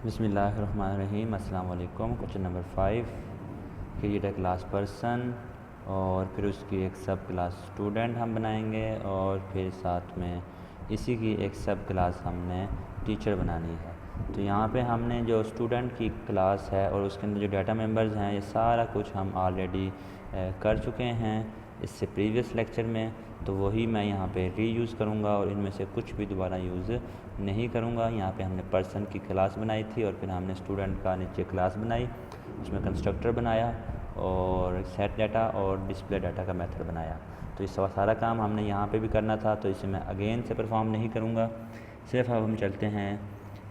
बिस्मिल्लाहिर्रहमानिर्रहीम। अस्सलाम वालेकुम। Question number 5, create a class person और फिर उसकी एक सब क्लास स्टूडेंट हम बनाएंगे और फिर साथ में इसी की एक सब क्लास हमने टीचर बनानी है। तो यहाँ पे हमने जो स्टूडेंट की क्लास है और उसके अंदर जो डाटा मेंबर्स हैं ये सारा कुछ हम ऑलरेडी कर चुके हैं इससे प्रीवियस लेक्चर में, तो वही मैं यहाँ पे रीयूज़ करूँगा और इनमें से कुछ भी दोबारा यूज़ नहीं करूँगा। यहाँ पे हमने पर्सन की क्लास बनाई थी और फिर हमने स्टूडेंट का नीचे क्लास बनाई, उसमें कंस्ट्रक्टर बनाया और सेट डाटा और डिस्प्ले डाटा का मेथड बनाया। तो इस सारा काम हमने यहाँ पे भी करना था, तो इसे मैं अगेन से परफॉर्म नहीं करूँगा। सिर्फ अब हम चलते हैं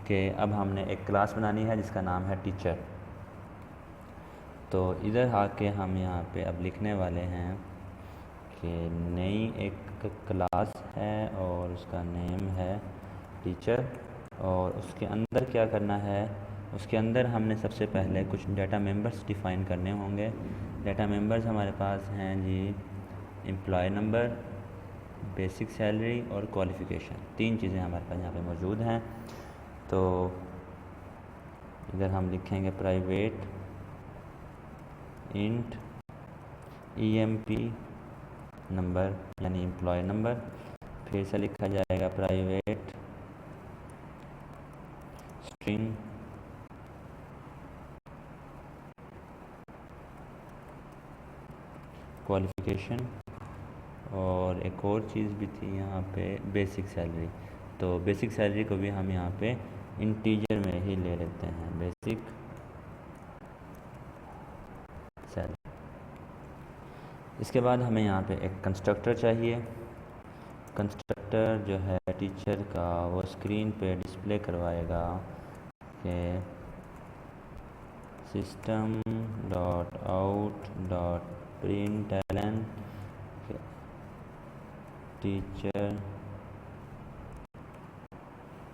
कि अब हमने एक क्लास बनानी है जिसका नाम है टीचर। तो इधर आके हम यहाँ पे अब लिखने वाले हैं कि नई एक क्लास है और उसका नेम है टीचर। और उसके अंदर क्या करना है, उसके अंदर हमने सबसे पहले कुछ डाटा मेंबर्स डिफ़ाइन करने होंगे। डाटा मेंबर्स हमारे पास हैं जी एम्प्लॉय नंबर, बेसिक सैलरी और क्वालिफ़िकेशन। 3 चीज़ें हमारे पास यहाँ पे मौजूद हैं। तो इधर हम लिखेंगे प्राइवेट इंट EMP नंबर यानी एम्प्लॉय नंबर, फिर से लिखा जाएगा प्राइवेट स्ट्रिंग क्वालिफ़िकेशन और एक और चीज़ भी थी यहाँ पे बेसिक सैलरी। तो बेसिक सैलरी को भी हम यहाँ पे इंटीजर में ही ले लेते हैं, बेसिक सैलरी। इसके बाद हमें यहाँ पे एक कंस्ट्रक्टर चाहिए। कंस्ट्रक्टर जो है टीचर का वो स्क्रीन पे डिस्प्ले करवाएगा कि system dot out dot println teacher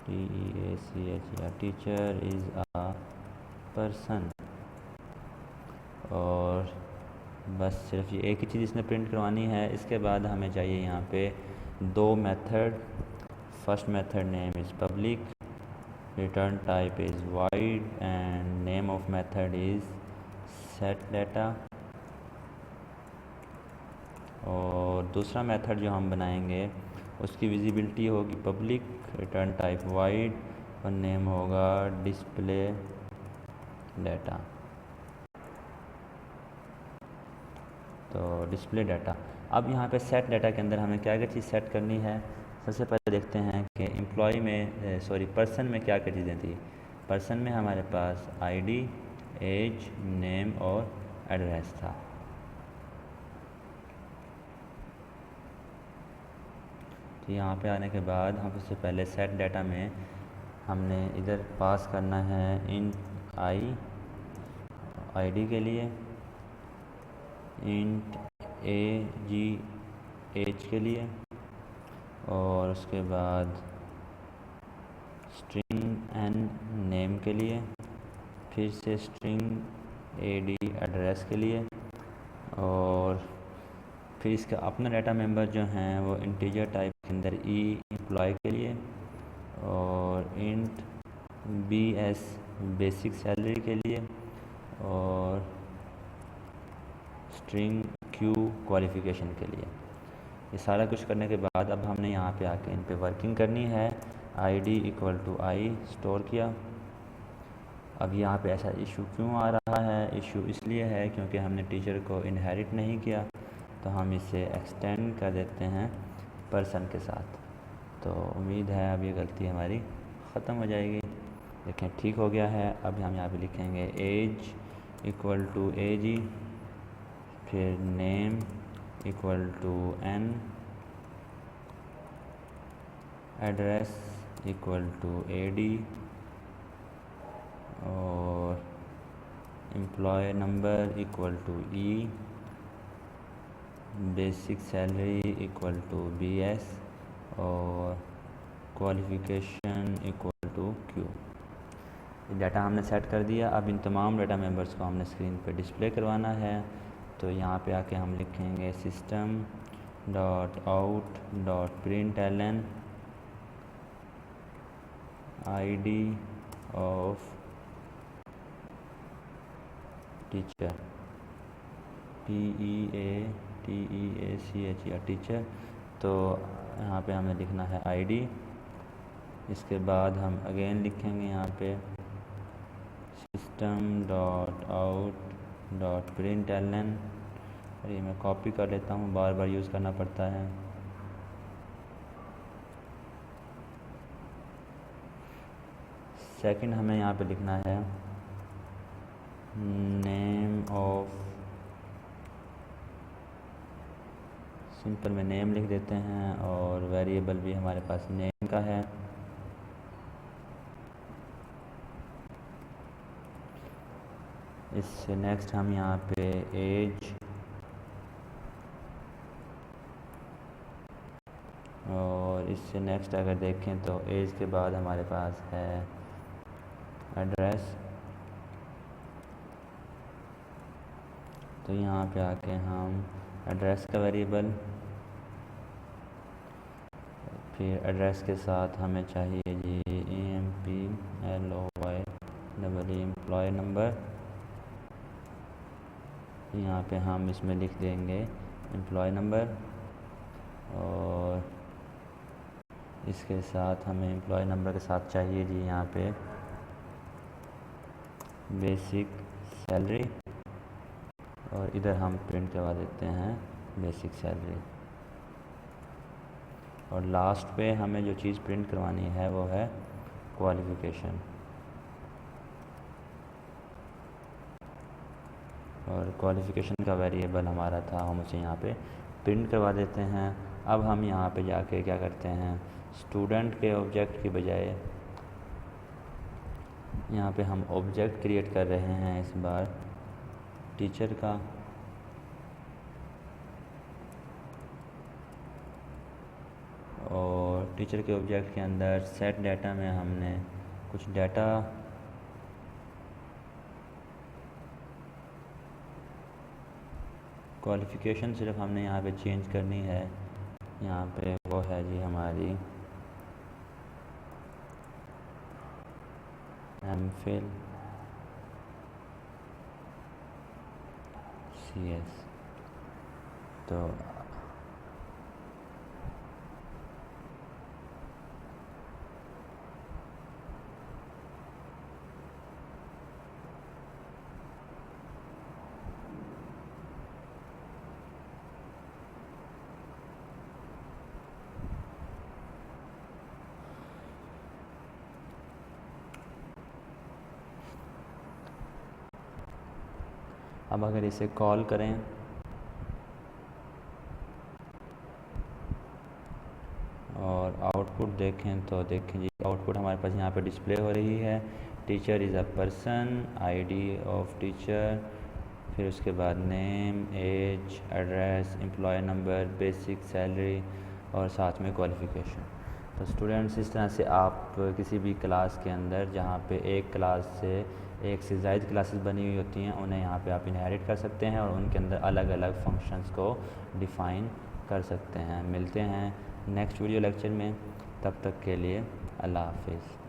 TEACH या टीचर इज़ अ पर्सन। और बस सिर्फ ये एक ही चीज़ इसने प्रिंट करवानी है। इसके बाद हमें चाहिए यहाँ पे 2 method. First method name is public, return type is wide and name of method is set data. और दूसरा मेथड जो हम बनाएंगे उसकी विजिबिलिटी होगी पब्लिक, रिटर्न टाइप वाइड और नेम होगा डिस्प्ले डाटा। तो डिस्प्ले डाटा। अब यहाँ पे सेट डाटा के अंदर हमें क्या क्या चीज़ सेट करनी है। सबसे पहले देखते हैं कि एम्प्लॉय में पर्सन में क्या क्या चीज़ें थी। पर्सन में हमारे पास ID, एज, नेम और एड्रेस था। तो यहाँ पे आने के बाद हम सबसे पहले सेट डाटा में हमने इधर पास करना है इंट ID के लिए, इंट एज के लिए और उसके बाद स्ट्रिंग n नेम के लिए, फिर से स्ट्रिंग AD एड्रेस के लिए और फिर इसका अपना डाटा मेंबर जो हैं वो इंटीजर टाइप के अंदर एम्प्लॉय के लिए और इंट BS बेसिक सैलरी के लिए और स्ट्रिंग Q क्वालिफ़िकेशन के लिए। ये सारा कुछ करने के बाद अब हमने यहाँ पे आके इन पे वर्किंग करनी है। ID = I स्टोर किया। अब यहाँ पे ऐसा इशू क्यों आ रहा है? इशू इसलिए है क्योंकि हमने टीचर को इनहेरिट नहीं किया, तो हम इसे एक्सटेंड कर देते हैं पर्सन के साथ। तो उम्मीद है अब ये गलती हमारी ख़त्म हो जाएगी। देखें ठीक हो गया है। अब हम यहाँ पे लिखेंगे एज = AG, फिर नेम = N, एड्रेस = AD और employ number = E, basic salary = BS और क्वालिफ़िकेशन = Q। डाटा हमने सेट कर दिया। अब इन तमाम डाटा मेंबर्स को हमने स्क्रीन पे डिस्प्ले करवाना है। तो यहाँ पे आके हम लिखेंगे system dot out dot println ID of teacher, TEACHER teacher. तो यहाँ पे हमें लिखना है आईडी। इसके बाद हम अगेन लिखेंगे यहाँ पे system.out.println। और ये मैं कॉपी कर लेता हूँ, बार बार यूज़ करना पड़ता है। सेकंड हमें यहाँ पे लिखना है नेम ऑफ, सिंपल में नेम लिख देते हैं, और वेरिएबल भी हमारे पास नेम का है। इससे नेक्स्ट हम यहाँ पे एज, और इससे नेक्स्ट अगर देखें तो एज के बाद हमारे पास है एड्रेस। तो यहाँ पे आके हम एड्रेस का वेरिएबल, फिर एड्रेस के साथ हमें चाहिए जी EMPLOY एम्प्लॉय नंबर। यहाँ पे हम इसमें लिख देंगे एम्प्लॉय नंबर, और इसके साथ हमें एम्प्लॉय नंबर के साथ चाहिए जी यहाँ पे बेसिक सैलरी, और इधर हम प्रिंट करवा देते हैं बेसिक सैलरी। और लास्ट पे हमें जो चीज़ प्रिंट करवानी है वो है क्वालिफ़िकेशन, और क्वालिफ़िकेशन का वेरिएबल हमारा था, हम उसे यहाँ पे प्रिंट करवा देते हैं। अब हम यहाँ पे जाके क्या करते हैं, स्टूडेंट के ऑब्जेक्ट की बजाय यहाँ पे हम ऑब्जेक्ट क्रिएट कर रहे हैं इस बार टीचर का। और टीचर के ऑब्जेक्ट के अंदर सेट डाटा में हमने कुछ डाटा क्वालिफ़िकेशन सिर्फ हमने यहाँ पे चेंज करनी है। यहाँ पे वो है जी हमारी MPhil CS। तो अब अगर इसे कॉल करें और आउटपुट देखें तो देखें जी आउटपुट हमारे पास यहाँ पे डिस्प्ले हो रही है। Teacher is a person, ID of teacher, फिर उसके बाद name, age, address, employ number, basic salary, और साथ में क्वालिफ़िकेशन। तो स्टूडेंट्स, इस तरह से आप किसी भी क्लास के अंदर जहाँ पे एक क्लास से एक से ज़ायद क्लासेस बनी हुई होती हैं, उन्हें यहाँ पे आप इनहेरिट कर सकते हैं और उनके अंदर अलग अलग फंक्शंस को डिफ़ाइन कर सकते हैं। मिलते हैं नेक्स्ट वीडियो लेक्चर में, तब तक के लिए अल्लाह हाफिज़।